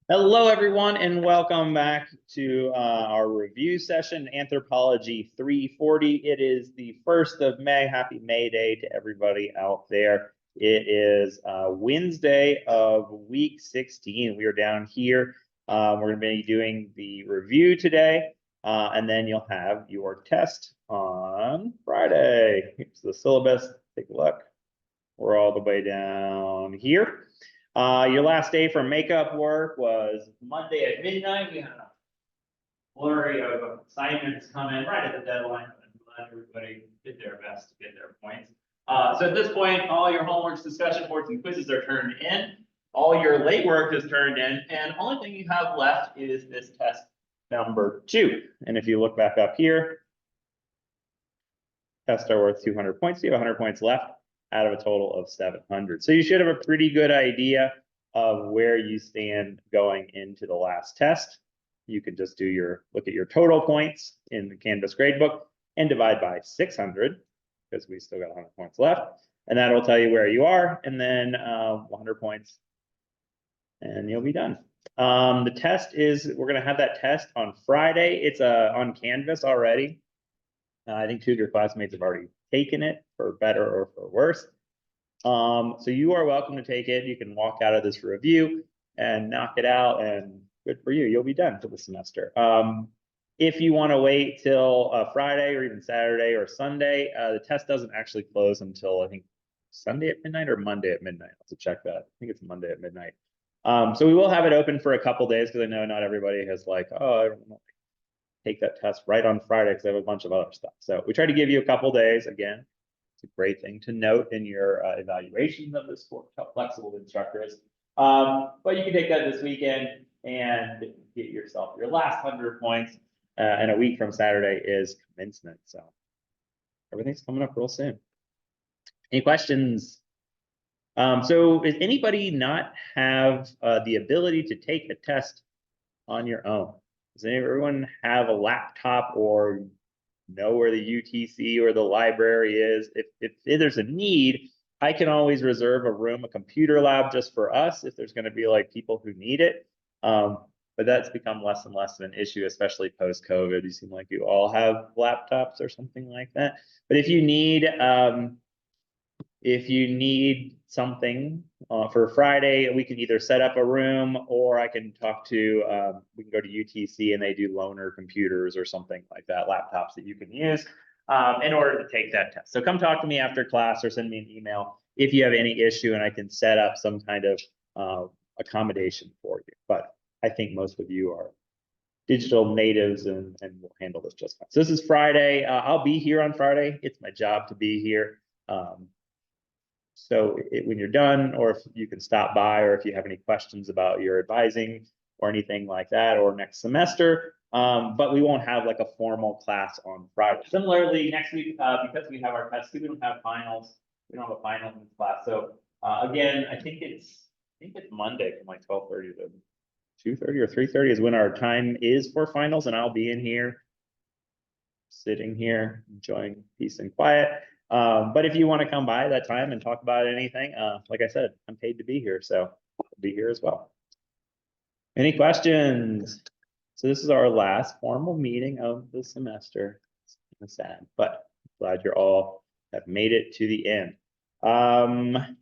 Hello, everyone, and welcome back to our review session, Anthropology 340. It is the 1st of May. Happy May Day to everybody out there. It is Wednesday of week 16. We are down here. We're going to be doing the review today, and then you'll have your test on Friday. Here's the syllabus. Take a look. We're all the way down here. Your last day for makeup work was Monday at midnight. We had a flurry of assignments come in right at the deadline. I'm glad everybody did their best to get their points. So at this point, all your homeworks, discussion boards, and quizzes are turned in. All your late work is turned in, and only thing you have left is this test number 2. And if you look back up here, tests are worth 200 points. You have 100 points left out of a total of 700. So you should have a pretty good idea of where you stand going into the last test. You could just do look at your total points in the Canvas gradebook and divide by 600 because we still got 100 points left. And that will tell you where you are, and then 100 points, and you'll be done. The test is, we're going to have that test on Friday. It's on Canvas already. I think 2 of your classmates have already taken it, for better or for worse. So you are welcome to take it. You can walk out of this review and knock it out, and good for you. You'll be done for the semester. If you want to wait till Friday or even Saturday or Sunday, the test doesn't actually close until, I think, Sunday at midnight or Monday at midnight. I'll have to check that. I think it's Monday at midnight. So we will have it open for a couple days because I know not everybody has like, oh, I don't know, take that test right on Friday because I have a bunch of other stuff. So we try to give you a couple days. Again, it's a great thing to note in your evaluations of this course, how flexible the instructor is. But you can take that this weekend and get yourself your last 100 points. And a week from Saturday is commencement. So everything's coming up real soon. Any questions? So does anybody not have the ability to take a test on your own? Does everyone have a laptop or know where the UTC or the library is? If there's a need, I can always reserve a room, a computer lab just for us if there's going to be like people who need it. But that's become less and less of an issue, especially post-COVID. You seem like you all have laptops or something like that. But if you need something for Friday, we can either set up a room, or I can talk to, we can go to UTC and they do loaner computers or something like that, laptops that you can use in order to take that test. So come talk to me after class or send me an email if you have any issue, and I can set up some kind of accommodation for you. But I think most of you are digital natives and will handle this just fine. So this is Friday. I'll be here on Friday. It's my job to be here. So when you're done, or if you can stop by, or if you have any questions about your advising or anything like that, or next semester, but we won't have like a formal class on Friday. Similarly, next week, because we have our tests, we don't have finals. We don't have a final in this class. So again, I think it's Monday from like 12:30 to 2:30 or 3:30 is when our time is for finals, and I'll be in here, sitting here, enjoying peace and quiet. But if you want to come by that time and talk about anything, like I said, I'm paid to be here, so I'll be here as well. Any questions? So this is our last formal meeting of the semester. It's kind of sad, but I'm glad you're all have made it to the end.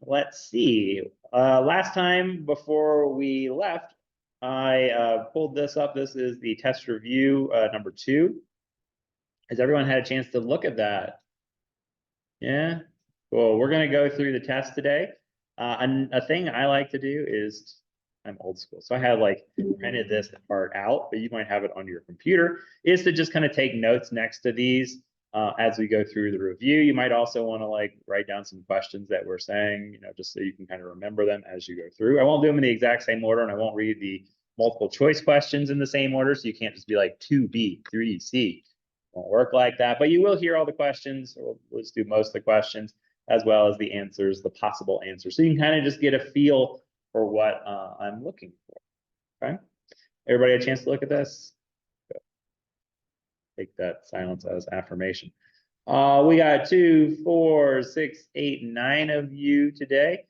Let's see. Last time before we left, I pulled this up. This is the test review number 2. Has everyone had a chance to look at that? Yeah, cool. We're going to go through the test today. And a thing I like to do is, I'm old school, so I have like printed this part out, but you might have it on your computer, is to just kind of take notes next to these as we go through the review. You might also want to like write down some questions that we're saying, just so you can kind of remember them as you go through. I won't do them in the exact same order, and I won't read the multiple choice questions in the same order, so you can't just be like 2B, 3C. Won't work like that, but you will hear all the questions, or we'll just do most of the questions, as well as the answers, the possible answers. So you can kind of just get a feel for what I'm looking for, okay? Everybody had a chance to look at this? Good. Take that silence as affirmation. We got 2, 4, 6, 8, 9 of you today.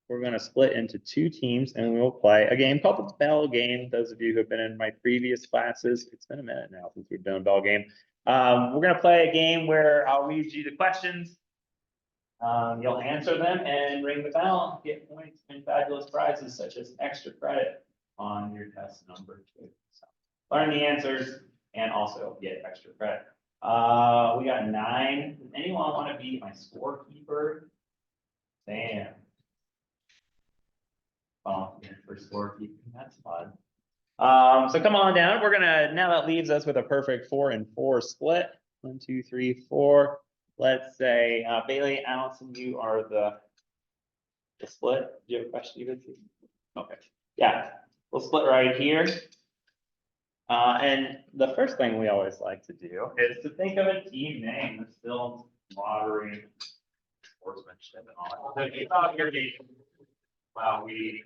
we're going to split into two teams and we'll play a game called the Bell Game. Those of you who have been in my previous classes, it's been a minute now since we've done a Bell Game. We're going to play a game where I'll read you the questions. You'll answer them and ring the bell, get points and fabulous prizes such as extra credit on your test number 2. So learn the answers and also get extra credit. We got 9. Does anyone want to be my scorekeeper? Sam. Volunteer for scorekeeping. That's fun. So come on down. We're gonna now that leaves us with a perfect 4 and 4 split. 1, 2, 3, 4. Let's say Bailey, Allison, you are the split. Do you have a question you would see? Okay. Yeah, we'll split right here. And the first thing we always like to do is to think of a team name that's still modern sportsmanship and all that. So you thought your game while we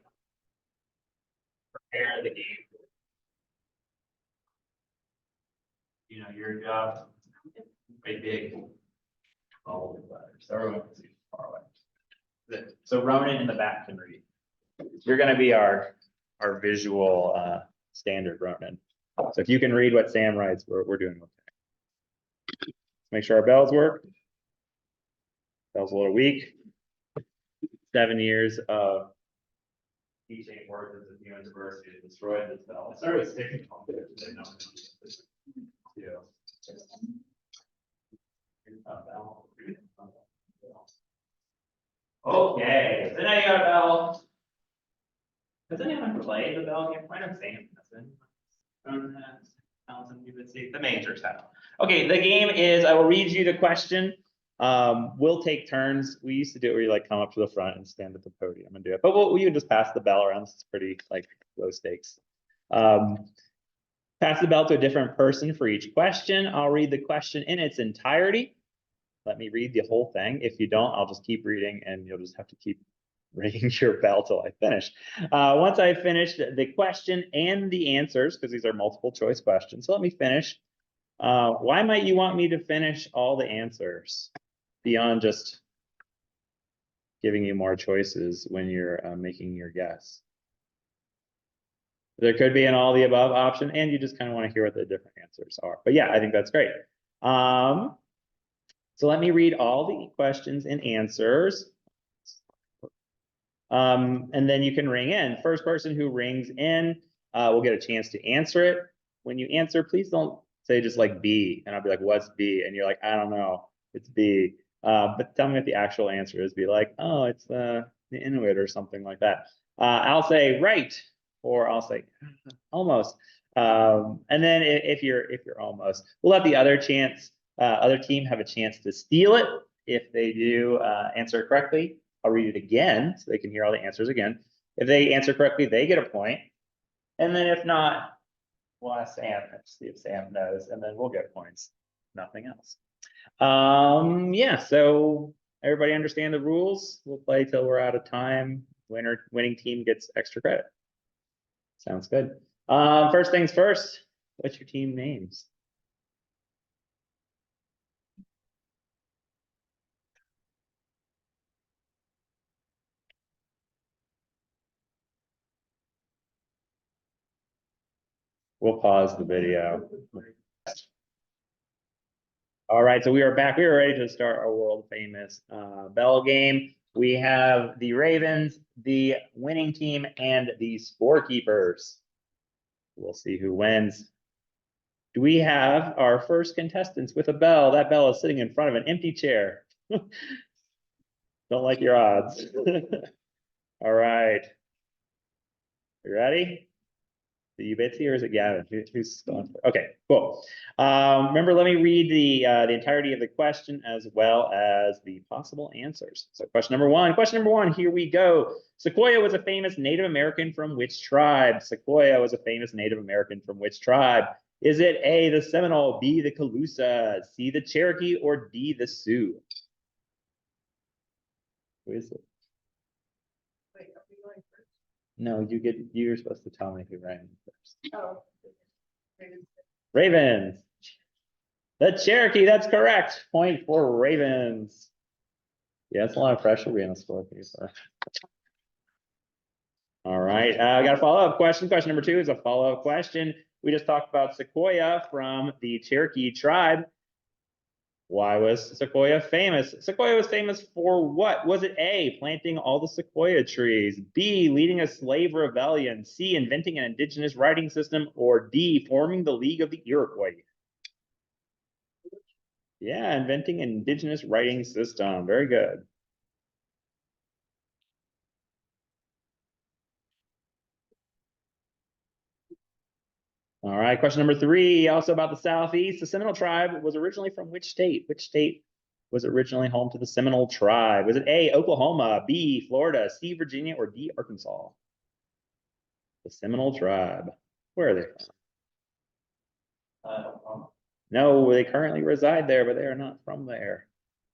prepare the game. You know, your job, very big, all the letters. So everyone can see far away. So Ronan in the back can read. You're going to be our visual standard, Ronan. So if you can read what Sam writes, we're doing okay. Let's make sure our bells work. Bell's a little weak. 7 years of teaching words at the university to destroy this bell. I started with sticking on it. Okay, so now you got a bell. Has anyone played the bell game? I know Sam hasn't. You would see the majors have. Okay, the game is I will read you the question. We'll take turns. We used to do it where you like come up to the front and stand at the podium and do it, but we can just pass the bell around. This is pretty like low stakes. Pass the bell to a different person for each question. I'll read the question in its entirety. Let me read the whole thing. If you don't, I'll just keep reading and you'll just have to keep ringing your bell till I finish. Once I finish the question and the answers, because these are multiple choice questions, so let me finish. Why might you want me to finish all the answers beyond just giving you more choices when you're making your guess? There could be an all the above option, and you just kind of want to hear what the different answers are. But yeah, I think that's great. So let me read all the questions and answers. And then you can ring in. First person who rings in will get a chance to answer it. When you answer, please don't say just like B, and I'll be like, what's B? And you're like, I don't know, it's B. But tell me what the actual answer is. Be like, oh, it's the Inuit or something like that. I'll say right, or I'll say almost. And then if you're almost, we'll let the other team have a chance to steal it if they do answer correctly. I'll read it again so they can hear all the answers again. If they answer correctly, they get a point. And then if not, we'll ask Sam and see if Sam knows, and then we'll get points. Nothing else. Yeah, so everybody understand the rules? We'll play till we're out of time. Winning team gets extra credit. Sounds good. First things first, what's your team names? We'll pause the video. All right, so we are back. We are ready to start our world famous bell game. We have the Ravens, the winning team, and the scorekeepers. We'll see who wins. Do we have our first contestants with a bell? That bell is sitting in front of an empty chair. Don't like your odds. All right. You ready? Are you Bitsy or is it Gavin? Who's going for? Okay, cool. Remember, let me read the entirety of the question as well as the possible answers. So question number one, here we go. Sequoia was a famous Native American from which tribe? Sequoia was a famous Native American from which tribe? Is it A, the Seminole, B, the Calusa, C, the Cherokee, or D, the Sioux? Who is it? No, you're supposed to tell me who rang first. Oh. Ravens. The Cherokee, that's correct. Point for Ravens. Yeah, it's a lot of pressure being a scorekeeper. right, I got a follow-up question. Question number 2 is a follow-up question. We just talked about Sequoia from the Cherokee tribe. Why was Sequoia famous? Sequoia was famous for what? Was it A, planting all the Sequoia trees, B, leading a slave rebellion, C, inventing an indigenous writing system, or D, forming the League of the Iroquois? Yeah, inventing an indigenous writing system. Very good. All right, question number 3, also about the Southeast. The Seminole tribe was originally from which state? Which state was originally home to the Seminole tribe? Was it A, Oklahoma, B, Florida, C, Virginia, or D, Arkansas? The Seminole tribe. Where are they from? No, they currently reside there, but they are not from there.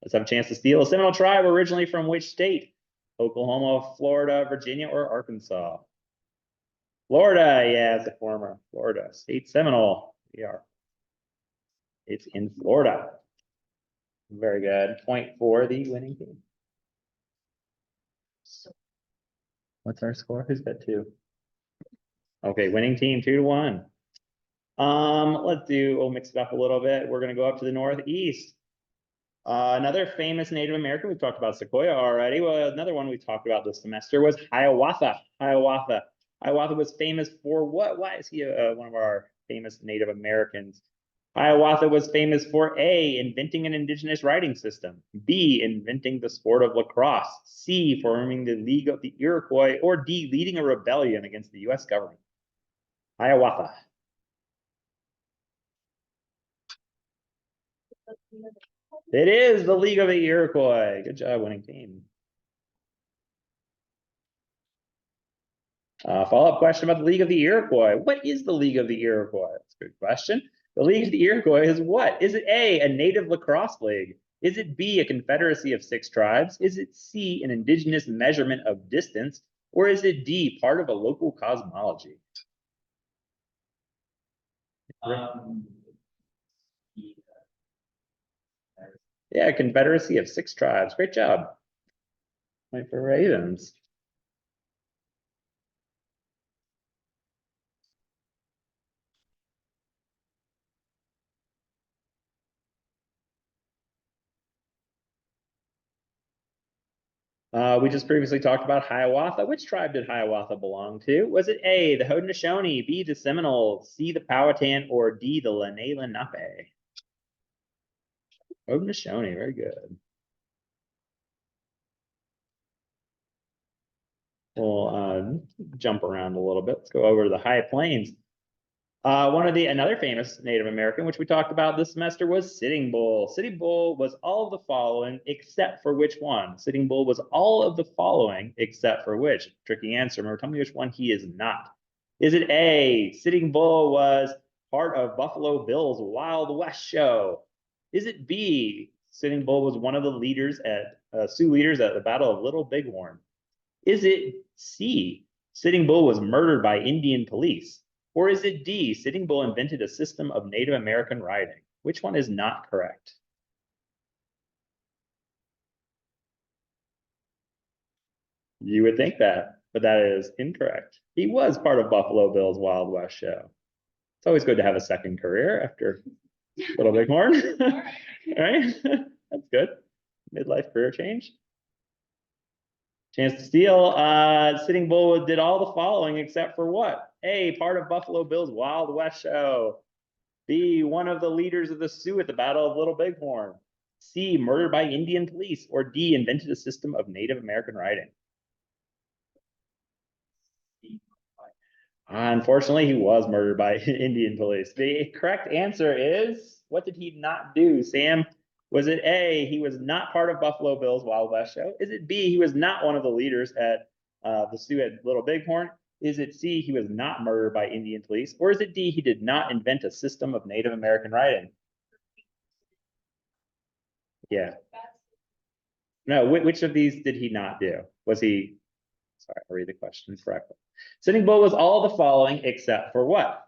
Let's have a chance to steal. The Seminole tribe originally from which state? Oklahoma, Florida, Virginia, or Arkansas? Florida, yeah, it's the former Florida state Seminole. It's in Florida. Very good. Point for the winning team. What's our score? Who's got 2? Okay, winning team 2-1. We'll mix it up a little bit. We're gonna go up to the Northeast. Another famous Native American, we've talked about Sequoia already. Well, another one we talked about this semester was Hiawatha. Hiawatha was famous for what? Why is he one of our famous Native Americans? Hiawatha was famous for A, inventing an indigenous writing system, B, inventing the sport of lacrosse, C, forming the League of the Iroquois, or D, leading a rebellion against the US government. Hiawatha. It is the League of the Iroquois. Good job, winning team. Follow-up question about the League of the Iroquois. What is the League of the Iroquois? That's a good question. The League of the Iroquois is what? Is it A, a native lacrosse league? Is it B, a confederacy of 6 tribes? Is it C, an indigenous measurement of distance? Or is it D, part of a local cosmology? Yeah, confederacy of 6 tribes. Great job. Point for Ravens. We just previously talked about Hiawatha. Which tribe did Hiawatha belong to? Was it A, the Haudenosaunee, B, the Seminoles, C, the Powhatan, or D, the Lenape? Haudenosaunee, very good. We'll jump around a little bit. Let's go over to the High Plains. Another famous Native American, which we talked about this semester, was Sitting Bull. Sitting Bull was all of the following, except for which one? Sitting Bull was all of the following, except for which? Tricky answer. Remember, tell me which one he is not. Is it A, Sitting Bull was part of Buffalo Bill's Wild West show? Is it B, Sitting Bull was one of the leaders Sioux leaders at the Battle of Little Bighorn? Is it C, Sitting Bull was murdered by Indian police? Or is it D, Sitting Bull invented a system of Native American writing? Which one is not correct? You would think that, but that is incorrect. He was part of Buffalo Bill's Wild West show. It's always good to have a second career after Little Bighorn. All right, that's good. Midlife career change. Chance to steal. Sitting Bull did all the following except for what? A, part of Buffalo Bill's Wild West show. B, one of the leaders of the Sioux at the Battle of Little Bighorn. C, murdered by Indian police. Or D, invented a system of Native American writing. Unfortunately, he was murdered by Indian police. The correct answer is, what did he not do, Sam? Was it A, he was not part of Buffalo Bill's Wild West show? Is it B, he was not one of the leaders at the Sioux at Little Bighorn? Is it C, he was not murdered by Indian police? Or is it D, he did not invent a system of Native American writing? Yeah. No, which of these did he not do? Was he, sorry, I'll read the question correctly. Sitting Bull was all the following except for what?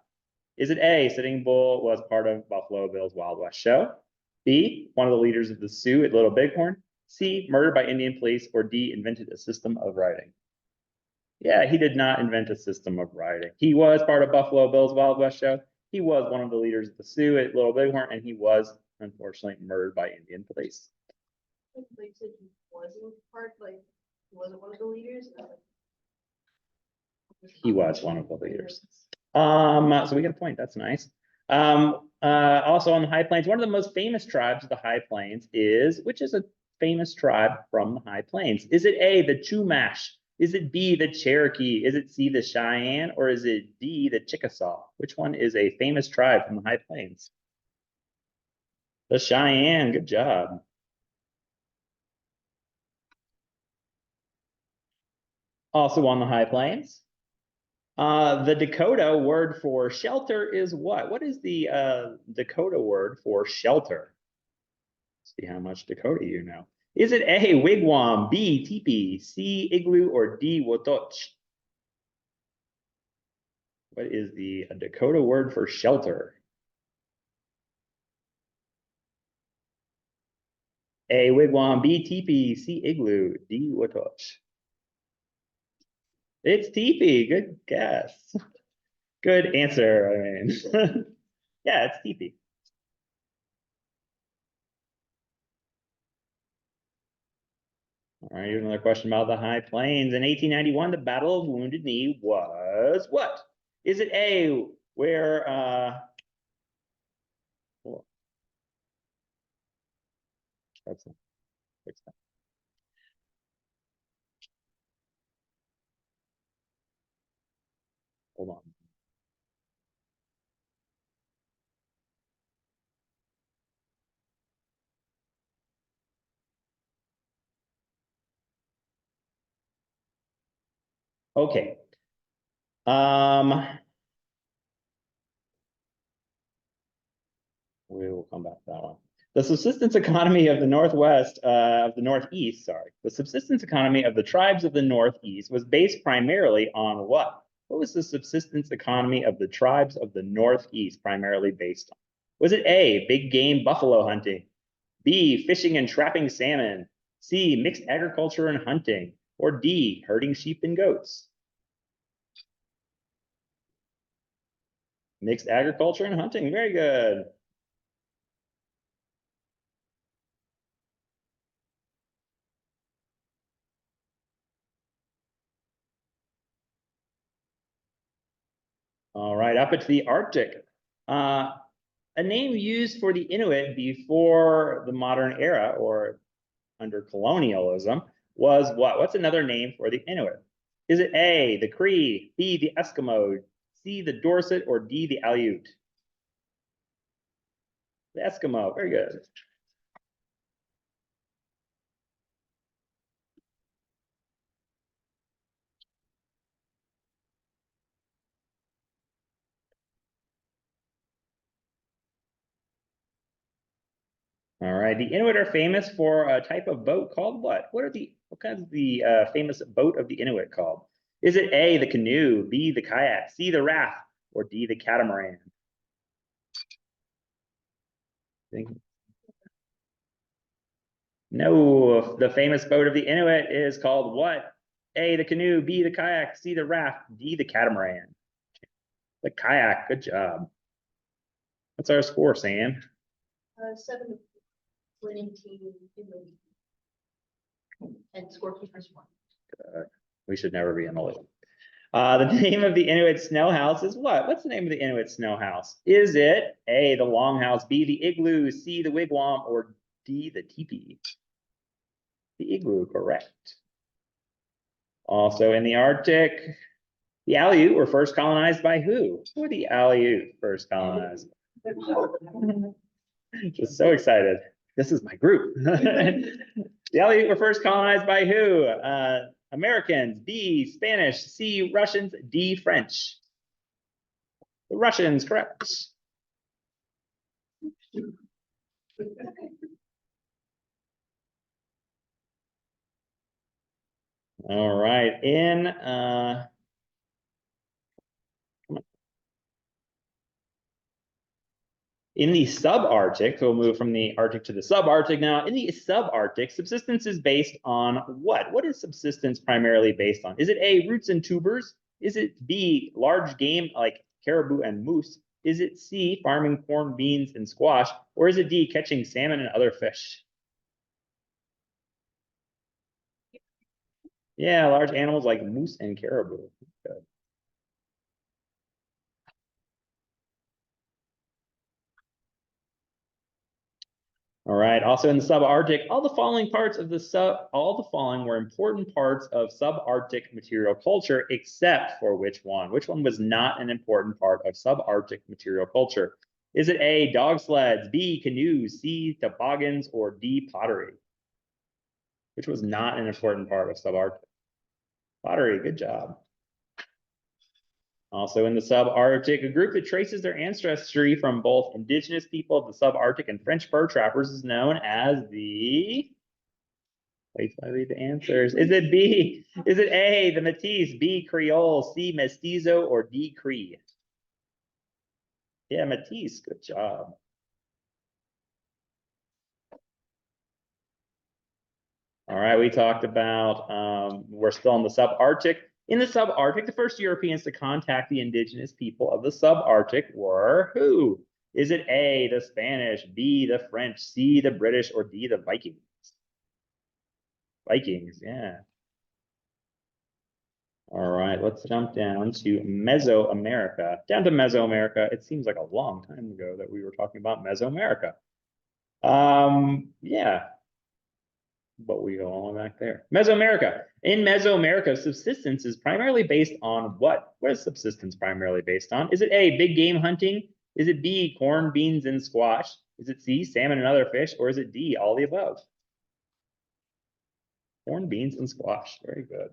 Is it A, Sitting Bull was part of Buffalo Bill's Wild West show? B, one of the leaders of the Sioux at Little Bighorn? C, murdered by Indian police? Or D, invented a system of writing? Yeah, he did not invent a system of riding. He was part of Buffalo Bill's Wild West show. He was one of the leaders of the Sioux at Little Bighorn, and he was unfortunately murdered by Indian police. Like said he wasn't part, like he wasn't one of the leaders. He was one of the leaders. So we get a point. That's nice. Also on the High Plains, one of the most famous tribes of the High Plains is, which is a famous tribe from the High Plains? Is it A, the Chumash? Is it B, the Cherokee? Is it C, the Cheyenne? Or is it D, the Chickasaw? Which one is a famous tribe from the High Plains? The Cheyenne, good job. Also on the High Plains. The Dakota word for shelter is what? What is the Dakota word for shelter? See how much Dakota you know. Is it A, wigwam, B, teepee, C, igloo, or D, wotoch? What is the Dakota word for shelter? A, wigwam, B, teepee, C, igloo, D, wotoch. It's teepee. Good guess. Good answer. I mean, yeah, it's teepee. All right, here's another question about the High Plains. In 1891, the Battle of Wounded Knee was what? Is it A, where oh, that's not fix that. Hold on. Okay. We will come back to that one. The subsistence economy of the Northeast, sorry. The subsistence economy of the tribes of the Northeast was based primarily on what? What was the subsistence economy of the tribes of the Northeast primarily based on? Was it A, big game buffalo hunting? B, fishing and trapping salmon? C, mixed agriculture and hunting? Or D, herding sheep and goats? Mixed agriculture and hunting, very good. All right, up into the Arctic. A name used for the Inuit before the modern era or under colonialism was what? What's another name for the Inuit? Is it A, the Cree, B, the Eskimo, C, the Dorset, or D, the Aleut? The Eskimo, very good. All right, the Inuit are famous for a type of boat called what? What kind of the famous boat of the Inuit called? Is it A, the canoe, B, the kayak, C, the raft, or D, the catamaran? Think No, the famous boat of the Inuit is called what? A, the canoe, B, the kayak, C, the raft, D, the catamaran. The kayak, good job. What's our score, Sam? 7 winning team in the league. And scorekeepers won. We should never be in the league. The name of the Inuit snow house is what? What's the name of the Inuit snow house? Is it A, the longhouse, B, the igloo, C, the wigwam, or D, the teepee? The igloo, correct. Also in the Arctic, the Aleut were first colonized by who? Who were the Aleut first colonized? Just so excited. This is my group. The Aleut were first colonized by who? Americans, B, Spanish, C, Russians, D, French. The Russians, correct. All right, In the subarctic, so we'll move from the Arctic to the subarctic now. In the subarctic, subsistence is based on what? What is subsistence primarily based on? Is it A, roots and tubers? Is it B, large game like caribou and moose? Is it C, farming corn, beans, and squash? Or is it D, catching salmon and other fish? Yeah, large animals like moose and caribou. Good. All right. Also in the subarctic, all the following were important parts of subarctic material culture, except for which one? Which one was not an important part of subarctic material culture? Is it A, dog sleds, B, canoes, C, toboggans, or D, pottery? Which was not an important part of subarctic? Pottery, good job. Also in the subarctic, a group that traces their ancestry from both indigenous people of the subarctic and French fur trappers is known as the... Wait till I read the answers. Is it B? Is it A, the Métis, B, Creole, C, Mestizo, or D, Cree? Yeah, Métis, good job. All right, we talked about, we're still in the subarctic. In the subarctic, the first Europeans to contact the indigenous people of the subarctic were who? Is it A, the Spanish, B, the French, C, the British, or D, the Vikings? Vikings, yeah. All right, let's jump down to Mesoamerica. Down to Mesoamerica, it seems like a long time ago that we were talking about Mesoamerica. Yeah, but we go all the way back there. Mesoamerica. In Mesoamerica, subsistence is primarily based on what? What is subsistence primarily based on? Is it A, big game hunting? Is it B, corn, beans, and squash? Is it C, salmon and other fish? Or is it D, all the above? Corn, beans, and squash. Very good.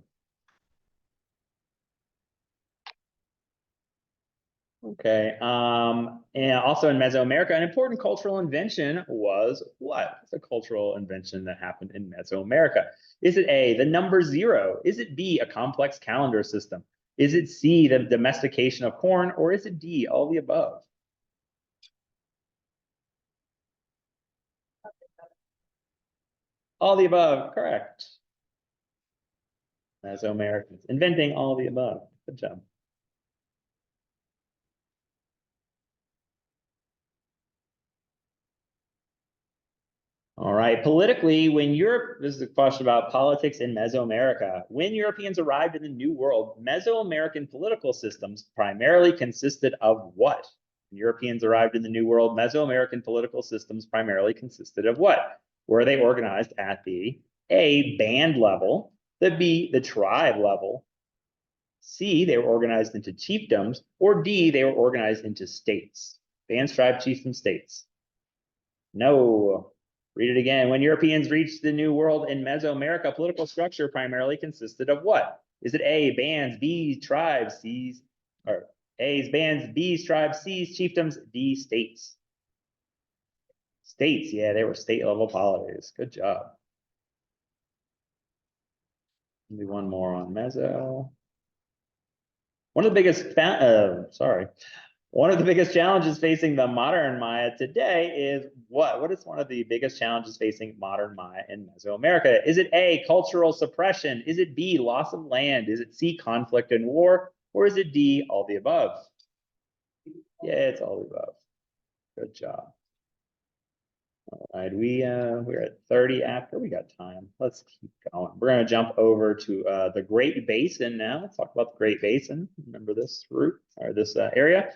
Okay. And also in Mesoamerica, an important cultural invention was what? What's a cultural invention that happened in Mesoamerica? Is it A, the number zero? Is it B, a complex calendar system? Is it C, the domestication of corn? Or is it D, all the above? All the above, correct. Mesoamericans inventing all the above. Good job. All right. Politically, when Europe, this is a question about politics in Mesoamerica. When Europeans arrived in the New World, Mesoamerican political systems primarily consisted of what? When Europeans arrived in the New World, Mesoamerican political systems primarily consisted of what? Were they organized at the A, band level, the B, the tribe level, C, they were organized into chiefdoms, or D, they were organized into states? Bands, tribe, chiefs, and states. No. Read it again. When Europeans reached the New World in Mesoamerica, political structure primarily consisted of what? Is it A, bands, B, tribes, C's, or A's, bands, B's, tribes, C's, chiefdoms, D, states? States, yeah, they were state level polities. Good job. Do one more on Meso. One of the biggest, one of the biggest challenges facing the modern Maya today is what? What is one of the biggest challenges facing modern Maya in Mesoamerica? Is it A, cultural suppression? Is it B, loss of land? Is it C, conflict and war? Or is it D, all the above? Yeah, it's all the above. Good job. All right, we're at 30 after. We got time. Let's keep going. We're going to jump over to the Great Basin now. Let's talk about the Great Basin. Remember this route or this area?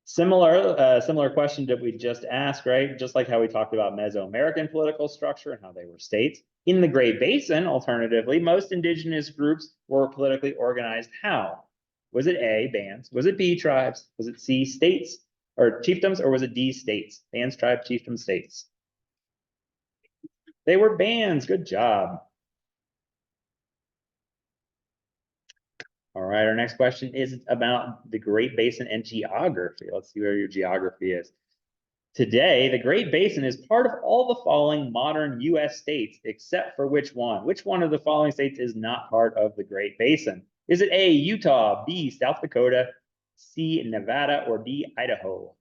Similar question that we just asked, right? Just like how we talked about Mesoamerican political structure and how they were states. In the Great Basin, alternatively, most indigenous groups were politically organized how? Was it A, bands? Was it B, tribes? Was it C, states or chiefdoms? Or was it D, states? Bands, tribe, chiefdom, states. They were bands. Good job. All right, our next question is about the Great Basin and geography. Let's see where your geography is. Today, the Great Basin is part of all the following modern US states, except for which one? Which one of the following states is not part of the Great Basin? Is it A, Utah, B, South Dakota, C, Nevada, or D, Idaho?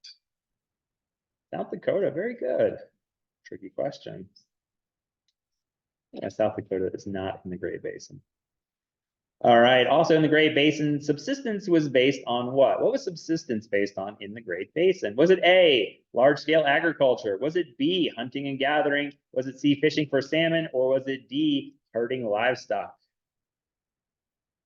South Dakota, very good. Tricky question. Yeah, South Dakota is not in the Great Basin. All right, also in the Great Basin, subsistence was based on what? What was subsistence based on in the Great Basin? Was it A, large-scale agriculture? Was it B, hunting and gathering? Was it C, fishing for salmon? Or was it D, herding livestock?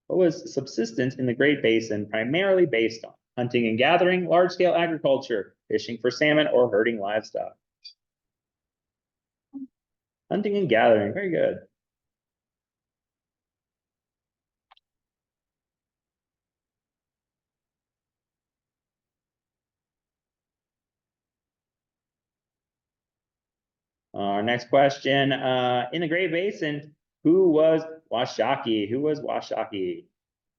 What was subsistence in the Great Basin primarily based on? Hunting and gathering, large-scale agriculture, fishing for salmon, or herding livestock? Hunting and gathering, very good. Our next question, in the Great Basin, who was Washakie? Who was Washakie?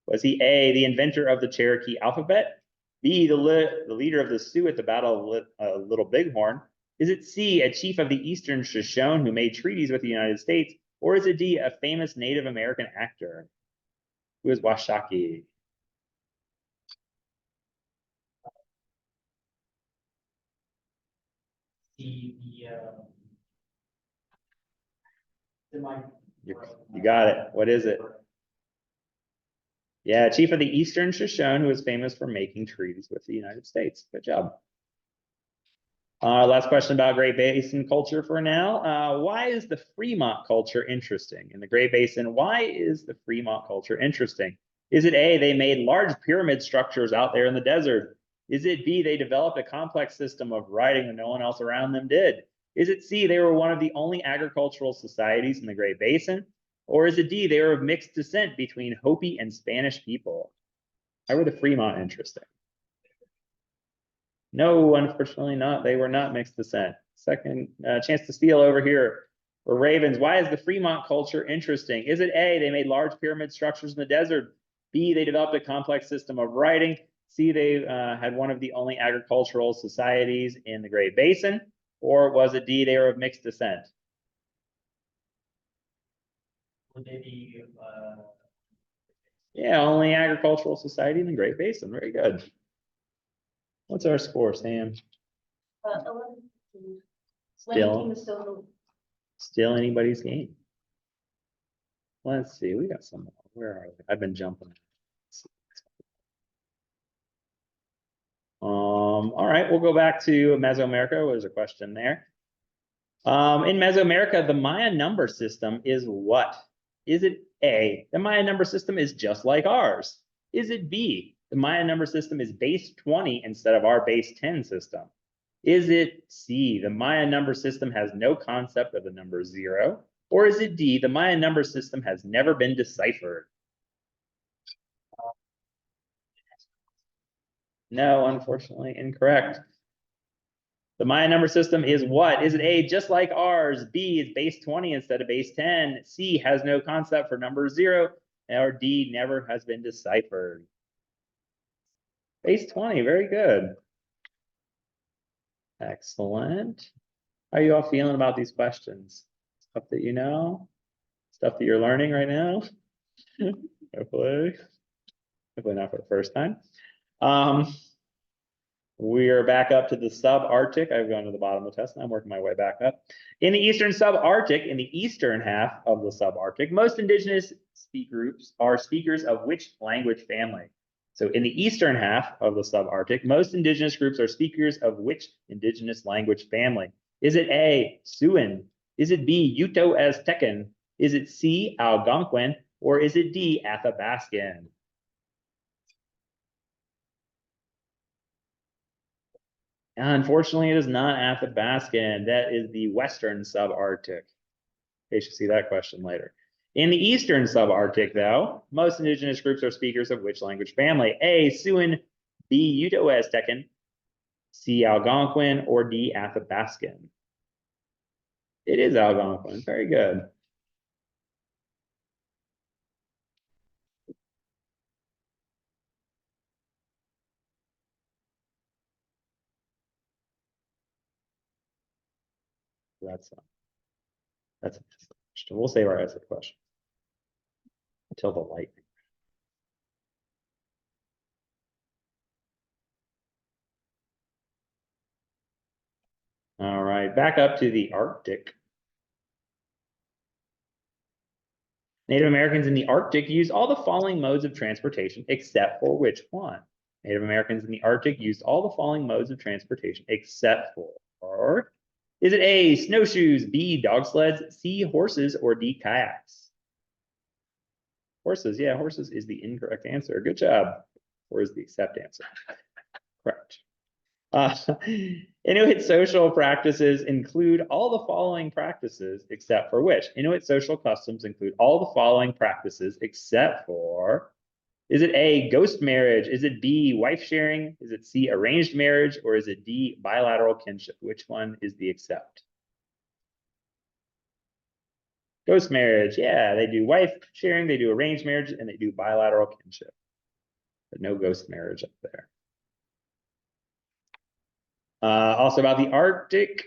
Was he A, the inventor of the Cherokee alphabet? B, the leader of the Sioux at the Battle of Little Bighorn? Is it C, a chief of the Eastern Shoshone who made treaties with the United States? Or is it D, a famous Native American actor? Who is Washakie? You got it. What is it? Yeah, chief of the Eastern Shoshone, who is famous for making treaties with the United States. Good job. Last question about Great Basin culture for now. Why is the Fremont culture interesting? In the Great Basin, why is the Fremont culture interesting? Is it A, they made large pyramid structures out there in the desert? Is it B, they developed a complex system of writing that no one else around them did? Is it C, they were one of the only agricultural societies in the Great Basin? Or is it D, they were of mixed descent between Hopi and Spanish people? Why were the Fremont interesting? No, unfortunately not. They were not mixed descent. Second chance to steal over here for Ravens. Why is the Fremont culture interesting? Is it A, they made large pyramid structures in the desert? B, they developed a complex system of writing? C, they had one of the only agricultural societies in the Great Basin? Or was it D, they were of mixed descent? Would they be, Yeah, only agricultural society in the Great Basin. Very good. What's our score, Sam? 11. Still, Team is still still anybody's game. Let's see, we got some more. Where are they? I've been jumping. All right, we'll go back to Mesoamerica. There's a question there. In Mesoamerica, the Maya number system is what? Is it A, the Maya number system is just like ours? Is it B, the Maya number system is base 20 instead of our base 10 system? Is it C, the Maya number system has no concept of the number 0? Or is it D, the Maya number system has never been deciphered? No, unfortunately, incorrect. The Maya number system is what? Is it A, just like ours? B, is base 20 instead of base 10? C, has no concept for number 0? Or D, never has been deciphered? Base 20, very good. Excellent. How are you all feeling about these questions? Stuff that you know? Stuff that you're learning right now? Hopefully. Hopefully not for the first time. We are back up to the subarctic. I've gone to the bottom of the test and I'm working my way back up. In the eastern subarctic, in the eastern half of the subarctic, most indigenous groups are speakers of which language family? So in the eastern half of the subarctic, most indigenous groups are speakers of which indigenous language family? Is it A, Siouan? Is it B, Uto-Aztecan? Is it C, Algonquin? Or is it D, Athabascan? Unfortunately, it is not Athabascan. That is the western subarctic. You should see that question later. In the eastern subarctic, though, most indigenous groups are speakers of which language family? A, Siouan, B, Uto-Aztecan, C, Algonquin, or D, Athabascan? It is Algonquin. Very good. That's a question. We'll save our essay question until the lightning. right, back up to the Arctic. Native Americans in the Arctic used all the following modes of transportation, except for which one? Native Americans in the Arctic used all the following modes of transportation, except for, is it A, snowshoes, B, dog sleds, C, horses, or D, kayaks? Horses, yeah, horses is the incorrect answer. Good job. Or is the accept answer? Correct. Inuit social practices include all the following practices, except for which? Inuit social customs include all the following practices, except for, is it A, ghost marriage? Is it B, wife sharing? Is it C, arranged marriage? Or is it D, bilateral kinship? Which one is the except? Ghost marriage, yeah, they do wife sharing, they do arranged marriage, and they do bilateral kinship. But no ghost marriage up there. Also about the Arctic,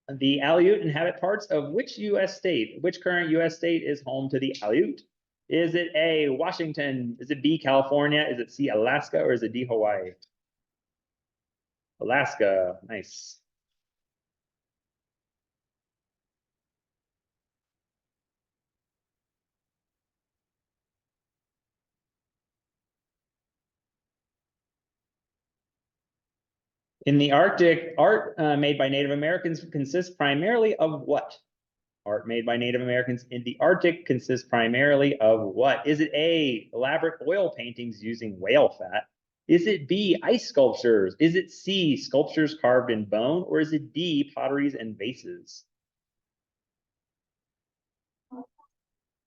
the Aleut inhabit parts of which U.S. state? Which current U.S. state is home to the Aleut? Is it A, Washington? Is it B, California? Is it C, Alaska? Or is it D, Hawaii? Alaska, nice. In the Arctic, art made by Native Americans consists primarily of what? Art made by Native Americans in the Arctic consists primarily of what? Is it A, elaborate oil paintings using whale fat? Is it B, ice sculptures? Is it C, sculptures carved in bone? Or is it D, potteries and vases?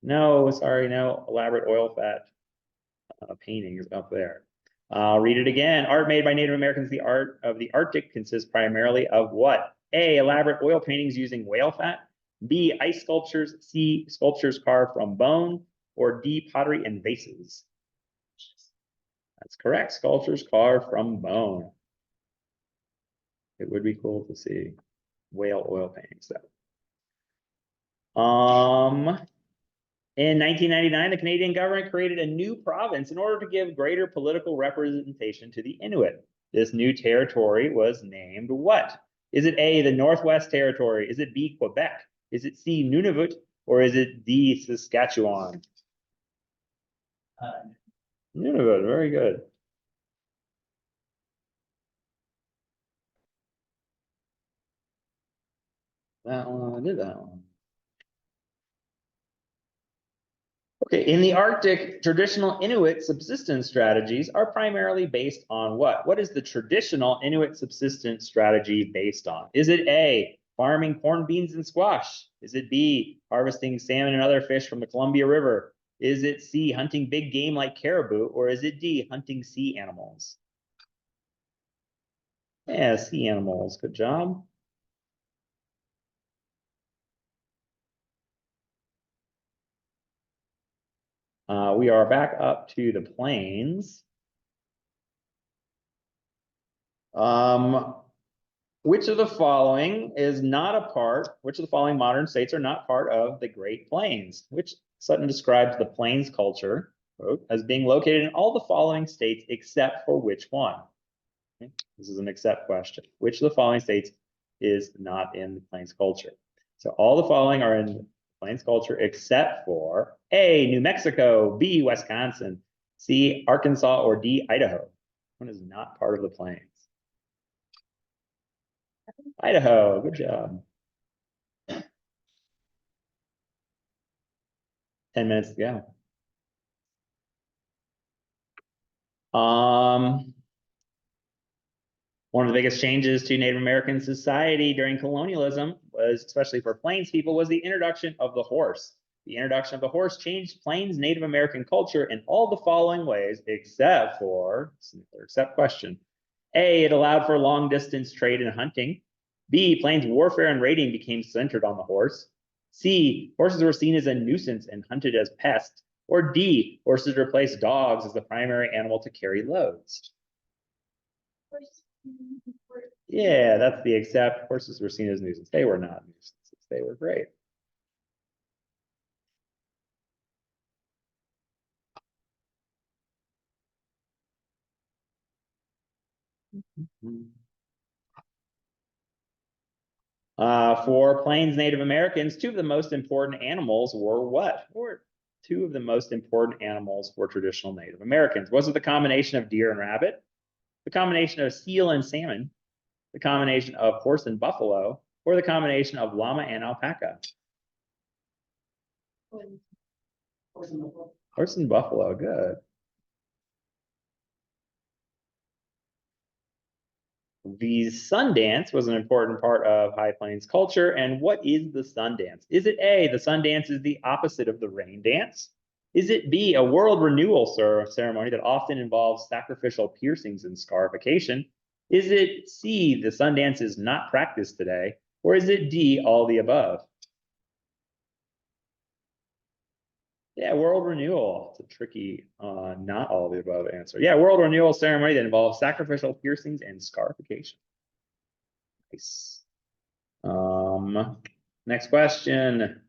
No, sorry, no, elaborate oil fat paintings up there. I'll read it again. Art made by Native Americans, the art of the Arctic consists primarily of what? A, elaborate oil paintings using whale fat. B, ice sculptures. C, sculptures carved from bone. Or D, pottery and vases. That's correct. Sculptures carved from bone. It would be cool to see whale oil paintings though. In 1999, the Canadian government created a new province in order to give greater political representation to the Inuit. This new territory was named what? Is it A, the Northwest Territory? Is it B, Quebec? Is it C, Nunavut? Or is it D, Saskatchewan? Nunavut, very good. That one, I did that one. Okay, in the Arctic, traditional Inuit subsistence strategies are primarily based on what? What is the traditional Inuit subsistence strategy based on? Is it A, farming corn, beans, and squash? Is it B, harvesting salmon and other fish from the Columbia River? Is it C, hunting big game like caribou? Or is it D, hunting sea animals? Yeah, sea animals, good job. We are back up to the plains. Which of the following is not a part, which of the following modern states are not part of the Great Plains? Which Sutton describes the plains culture, quote, as being located in all the following states except for which one? Okay. This is an except question. Which of the following states is not in the plains culture? So all the following are in plains culture except for A, New Mexico, B, Wisconsin, C, Arkansas, or D, Idaho. One is not part of the plains. Idaho, good job. 10 minutes to go. One of the biggest changes to Native American society during colonialism was, especially for Plains people, was the introduction of the horse. The introduction of the horse changed Plains Native American culture in all the following ways, except for, except question. A, it allowed for long distance trade and hunting. B, Plains warfare and raiding became centered on the horse. C, horses were seen as a nuisance and hunted as pests. Or D, horses replaced dogs as the primary animal to carry loads. Yeah, that's the except. Horses were seen as nuisance. They were not nuisances. They were great. For Plains Native Americans, two of the most important animals were what? Or two of the most important animals for traditional Native Americans? Was it the combination of deer and rabbit, the combination of seal and salmon, the combination of horse and buffalo, or the combination of llama and alpaca? Horse and buffalo, good. The sun dance was an important part of High Plains culture. And what is the sun dance? Is it A, the sun dance is the opposite of the rain dance? Is it B, a world renewal ceremony that often involves sacrificial piercings and scarification? Is it C, the sun dance is not practiced today? Or is it D, all the above? Yeah, world renewal. It's a tricky, not all of the above answer. Yeah, world renewal ceremony that involves sacrificial piercings and scarification. Nice. Next question.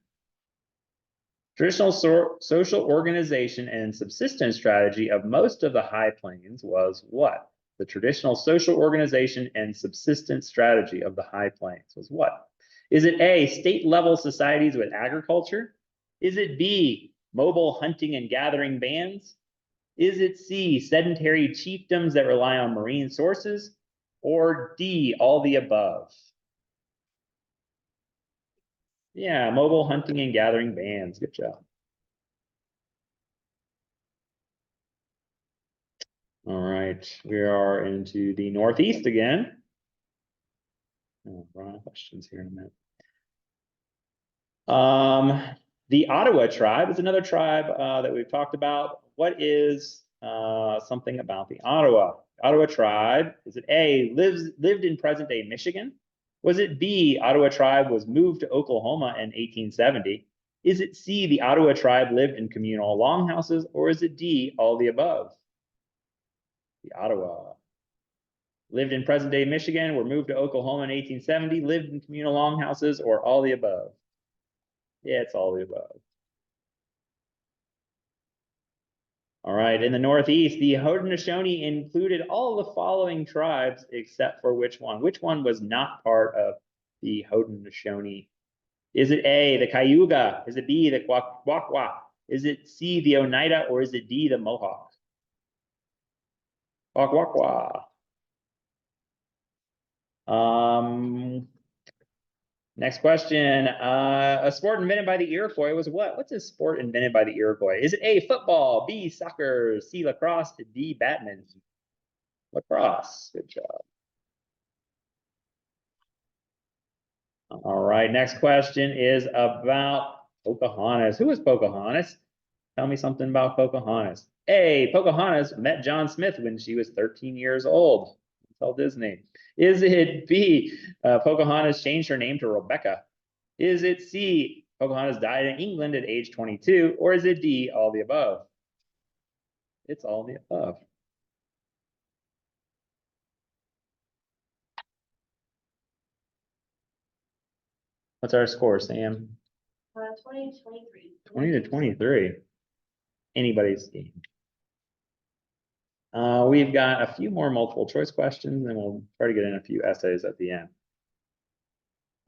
Traditional social organization and subsistence strategy of most of the High Plains was what? The traditional social organization and subsistence strategy of the High Plains was what? Is it A, state-level societies with agriculture? Is it B, mobile hunting and gathering bands? Is it C, sedentary chiefdoms that rely on marine sources? Or D, all the above? Yeah, mobile hunting and gathering bands. Good job. All right, we are into the Northeast again. Oh, run out of questions here in a minute. The Ottawa tribe is another tribe that we've talked about. What is something about the Ottawa tribe? Is it A, lived in present-day Michigan? Was it B, Ottawa tribe was moved to Oklahoma in 1870? Is it C, the Ottawa tribe lived in communal longhouses? Or is it D, all the above? The Ottawa lived in present-day Michigan, were moved to Oklahoma in 1870, lived in communal longhouses, or all the above? Yeah, it's all the above. All right, in the Northeast, the Haudenosaunee included all the following tribes except for which one? Which one was not part of the Haudenosaunee? Is it A, the Cayuga? Is it B, the Quaquaqua? Is it C, the Oneida? Or is it D, the Mohawk? Quaquaqua. Next question. A sport invented by the Iroquois was what? What's a sport invented by the Iroquois? Is it A, football, B, soccer, C, lacrosse, D, badminton? Lacrosse. Good job. All right, next question is about Pocahontas. Who is Pocahontas? Tell me something about Pocahontas. A, Pocahontas met John Smith when she was 13 years old. Tell Disney. Is it B, Pocahontas changed her name to Rebecca? Is it C, Pocahontas died in England at age 22? Or is it D, all the above? It's all the above. What's our score, Sam? 20 to 23. 20 to 23. Anybody's game. We've got a few more multiple choice questions, and we'll try to get in a few essays at the end.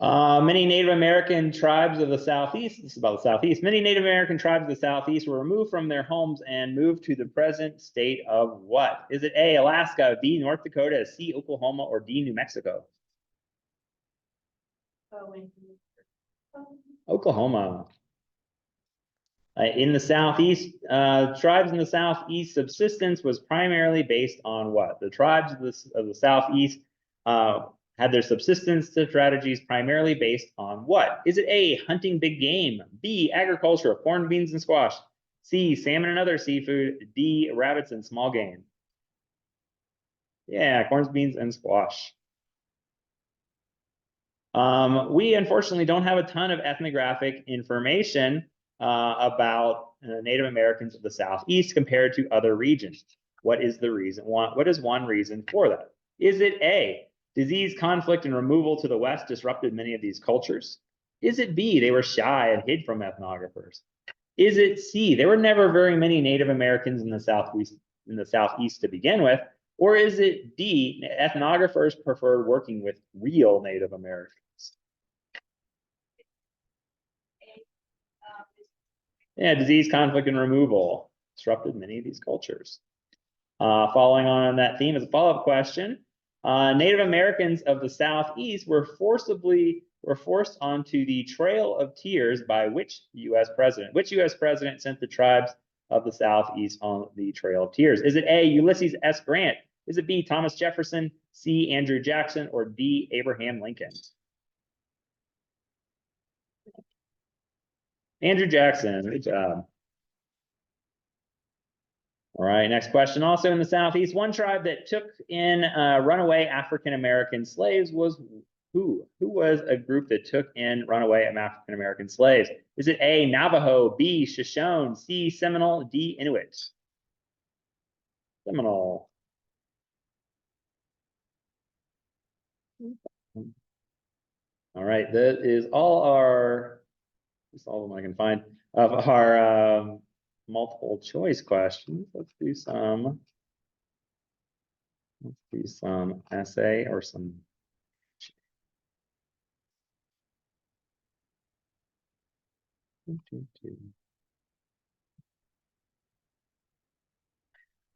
Many Native American tribes of the Southeast, this is about the Southeast, many Native American tribes of the Southeast were removed from their homes and moved to the present state of what? Is it A, Alaska, B, North Dakota, C, Oklahoma, or D, New Mexico? Oklahoma. In the Southeast, tribes in the Southeast, subsistence was primarily based on what? The tribes of the Southeast had their subsistence strategies primarily based on what? Is it A, hunting big game, B, agriculture, corn, beans, and squash, C, salmon and other seafood, D, rabbits and small game? Yeah, corn, beans, and squash. We unfortunately don't have a ton of ethnographic information about Native Americans of the Southeast compared to other regions. What is the reason? What is one reason for that? Is it A, disease, conflict, and removal to the West disrupted many of these cultures? Is it B, they were shy and hid from ethnographers? Is it C, there were never very many Native Americans in the Southeast to begin with? Or is it D, ethnographers preferred working with real Native Americans? Yeah, disease, conflict, and removal disrupted many of these cultures. Following on that theme as a follow-up question, Native Americans of the Southeast were forced onto the Trail of Tears by which U.S. president? Which U.S. president sent the tribes of the Southeast on the Trail of Tears? Is it A, Ulysses S. Grant? Is it B, Thomas Jefferson, C, Andrew Jackson, or D, Abraham Lincoln? Andrew Jackson, good job. All right, next question. Also in the Southeast, one tribe that took in runaway African-American slaves was who? Who was a group that took in runaway African-American slaves? Is it A, Navajo, B, Shoshone, C, Seminole, D, Inuit? Seminole. All right, that is just all of them I can find of our multiple choice questions. Let's do some essay or some.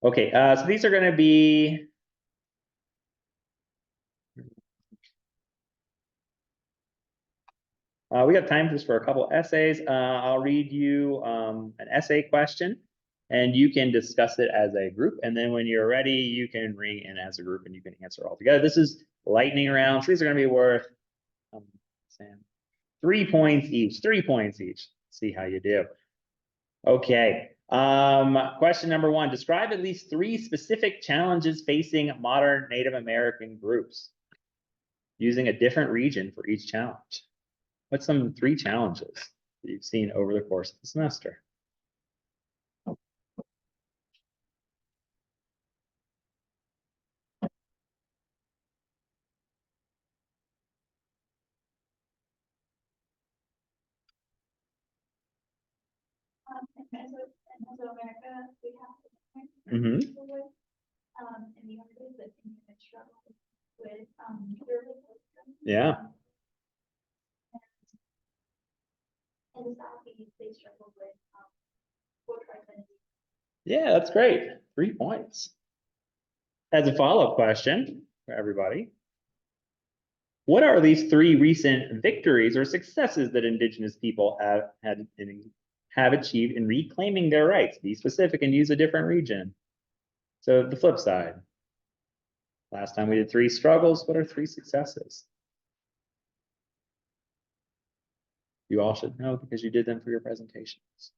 Okay, so these are going to be. We got time just for a couple essays. I'll read you an essay question, and you can discuss it as a group. And then when you're ready, you can ring in as a group and you can answer all together. This is lightning round. So these are going to be worth 3 points each. 3 points each. See how you do. Okay. Question number 1. Describe at least 3 specific challenges facing modern Native American groups using a different region for each challenge. What's some 3 challenges that you've seen over the course of the semester? In Mesoamerica, we have Mm-hmm. people with, in the areas that seem to struggle with, Yeah. in the Southeast, they struggle with, tribes and Yeah, that's great. 3 points. As a follow-up question for everybody, what are these 3 recent victories or successes that Indigenous people have achieved in reclaiming their rights? Be specific and use a different region. So the flip side. Last time we did 3 struggles. What are 3 successes? You all should know because you did them for your presentations.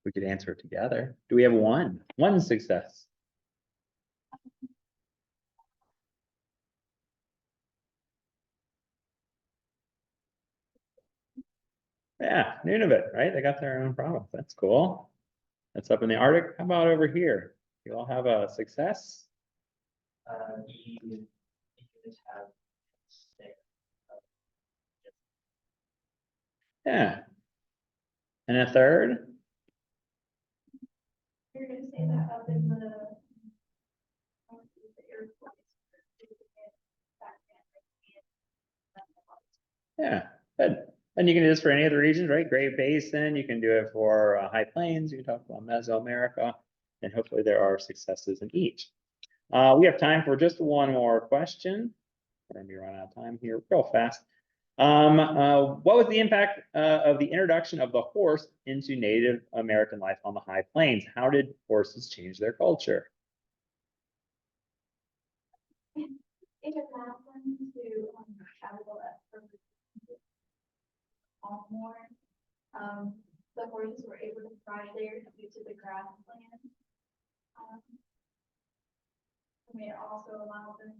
We could answer it together. Do we have one success? Yeah, Nunavut, right? They got their own province. That's cool. That's up in the Arctic. How about over here? You all have a success? You just have six. Yeah. And a third? you're gonna say that up in the Air Force. Yeah, good. And you can do this for any other regions, right? Great Basin, you can do it for High Plains, you can talk about Mesoamerica, and hopefully there are successes in each. We have time for just one more question. We're gonna be running out of time here real fast. What was the impact of the introduction of the horse into Native American life on the High Plains? How did horses change their culture? it allowed them to, travel at perfect all more. The horses were able to thrive there due to the grassland. I mean, it also allowed them,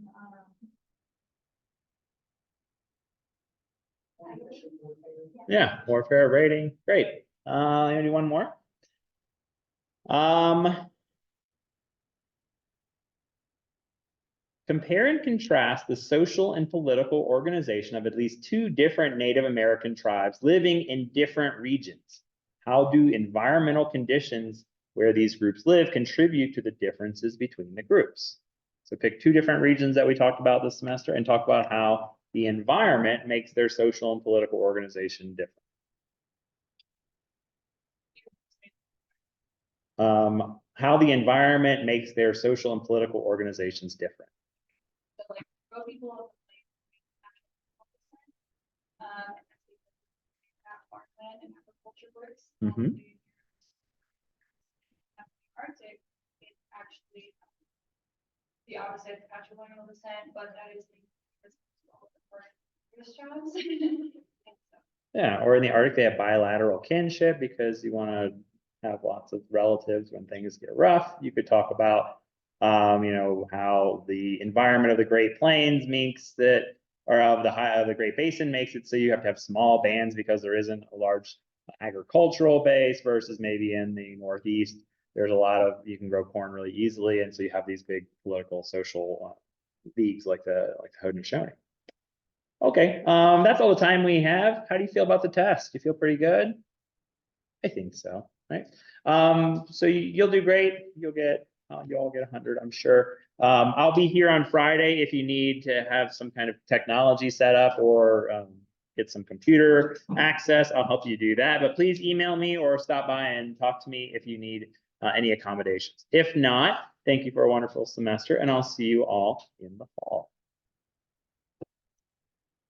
Yeah, warfare rating, great. You do one more? Compare and contrast the social and political organization of at least two different Native American tribes living in different regions. How do environmental conditions where these groups live contribute to the differences between the groups? So pick two different regions that we talked about this semester and talk about how the environment makes their social and political organization different. How the environment makes their social and political organizations different. so like, grow people up, that farmland and agriculture works. Mhm. Arctic, it's actually the opposite of patrilineal descent, but that is the jobs. Yeah, or in the Arctic, they have bilateral kinship because you want to have lots of relatives when things get rough. You could talk about, you know, how the environment of the Great Plains makes that, or of the Great Basin makes it so you have to have small bands because there isn't a large agricultural base versus maybe in the Northeast. There's a lot of, you can grow corn really easily. And so you have these big political, social leagues like the Haudenosaunee. Okay, that's all the time we have. How do you feel about the test? You feel pretty good? I think so, right? So you'll do great. You'll all get 100, I'm sure. I'll be here on Friday if you need to have some kind of technology set up or get some computer access. I'll help you do that. But please email me or stop by and talk to me if you need any accommodations. If not, thank you for a wonderful semester, and I'll see you all in the fall.